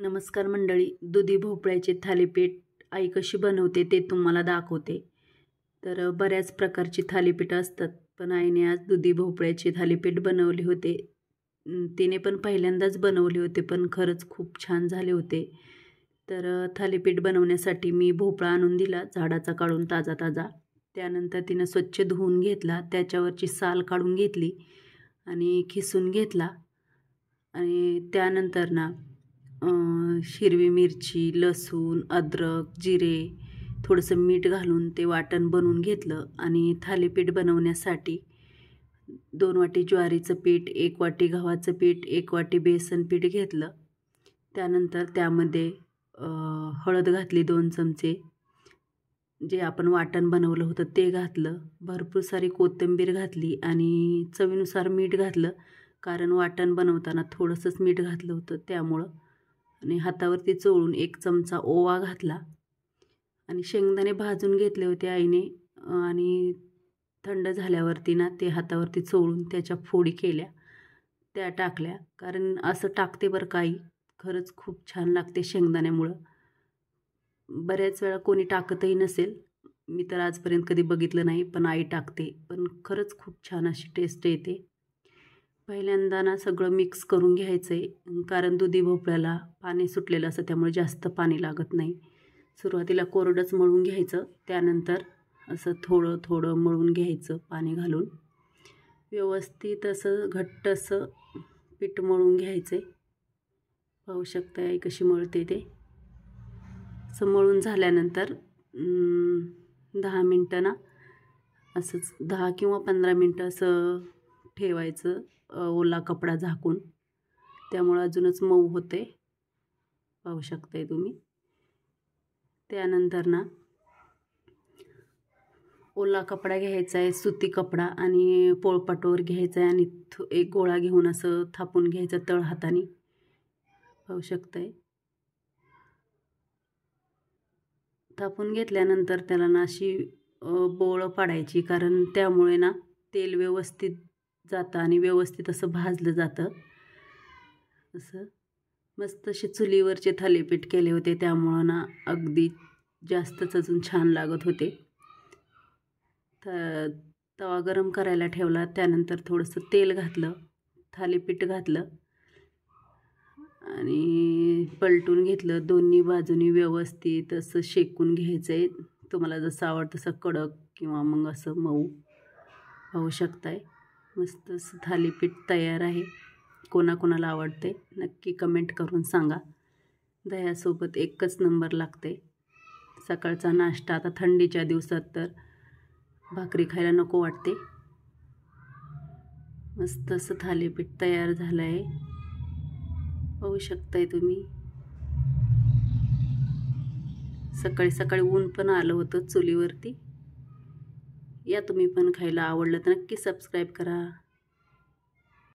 नमस्कार मंडळी, दुधी भोपळ्याचे थालीपीठ आई कशी बनवते ते तुम्हाला दाखवते. तर बऱ्याच प्रकारची थालीपीठं असतात, पण आईने आज दुधी भोपळ्याचे थालीपीठ बनवले होते. तिने पण पहिल्यांदाच बनवले होते, पण खरंच खूप छान झाले होते. तर थालीपीठ बनवण्यासाठी मी भोपळा आणून दिला झाडाचा काढून ताजा ताजा. त्यानंतर तिनं स्वच्छ धुवून घेतला, त्याच्यावरची साल काढून घेतली आणि खिसून घेतला. आणि त्यानंतर ना हिरवी मिरची, लसूण, अद्रक, जिरे, थोडंसं मीठ घालून ते वाटण बनवून घेतलं. आणि थालीपीठ बनवण्यासाठी 2 वाटी ज्वारीचं पीठ, 1 वाटी गव्हाचं पीठ, 1 वाटी बेसन पीठ घेतलं. त्यानंतर त्यामध्ये हळद घातली 2 चमचे, जे आपण वाटण बनवलं होतं ते घातलं. भरपूर सारी कोथिंबीर घातली आणि चवीनुसार मीठ घातलं, कारण वाटण बनवताना थोडंसंच मीठ घातलं होतं त्यामुळं. आणि हातावरती चोळून 1 चमचा ओवा घातला. आणि शेंगदाणे भाजून घेतले होते आईने आणि थंड झाल्यावरती ना ते हातावरती चोळून त्याच्या फोडी केल्या, त्या टाकल्या. कारण असं टाकते बरं का आई, खरंच खूप छान लागते शेंगदाण्यामुळं. बऱ्याच वेळा कोणी टाकतही नसेल, मी तर आजपर्यंत कधी बघितलं नाही, पण आई टाकते, पण खरंच खूप छान अशी टेस्ट येते. पहिल्यांदा ना सगळं मिक्स करून घ्यायचं आहे, कारण दुधी भोपळ्याला पाणी सुटलेलं असतं त्यामुळे जास्त पाणी लागत नाही. सुरुवातीला कोरडंच मळून घ्यायचं, त्यानंतर असं थोडं थोडं मळून घ्यायचं पाणी घालून. व्यवस्थित असं घट्ट असं पीठ मळून घ्यायचं आहे. पाहू शकता आई कशी मळते ते. असं मळून झाल्यानंतर 10 मिनटं ना असंच 10 किंवा 15 मिनटं असं ठेवायचं ओला कपडा झाकून, त्यामुळं अजूनच मऊ होते. पाहू शकताय तुम्ही. त्यानंतर ना ओला कपडा घ्यायचा आहे, सुती कपडा, आणि पोळपाटवर घ्यायचा आहे आणि एक गोळा घेऊन असं थापून घ्यायचं तळ हाताने. पाहू शकताय. थापून घेतल्यानंतर त्याला ना अशी बोळं पाडायची, कारण त्यामुळे ना तेल व्यवस्थित जातं आणि व्यवस्थित असं भाजलं जातं. असं मस्त असे चुलीवरचे थालीपीठ केले होते, त्यामुळं ना अगदी जास्तच अजून छान लागत होते. तवा गरम करायला ठेवला, त्यानंतर थोडंसं तेल घातलं, थालीपीठ घातलं आणि पलटून घेतलं. दोन्ही बाजूनी व्यवस्थित असं शेकून घ्यायचं आहे, तुम्हाला जसं आवडतं तसं कडक किंवा मग असं मऊ. पाहू शकताय. मस्त असं थालीपीठ तयार आहे. कोणाकोणाला आवडते नक्की कमेंट करून सांगा. दह्यासोबत एकच नंबर लागते. सकाळचा नाश्ता, आता थंडीच्या दिवसात तर भाकरी खायला नको वाटते. मस्त असं थालीपीठ तयार झालं आहे. पाहू शकताय तुम्ही. सकाळी सकाळी ऊन पण आलं होतं चुलीवरती. या तुम्ही पण खायला. आवडलं तर नक्की सबस्क्राईब करा.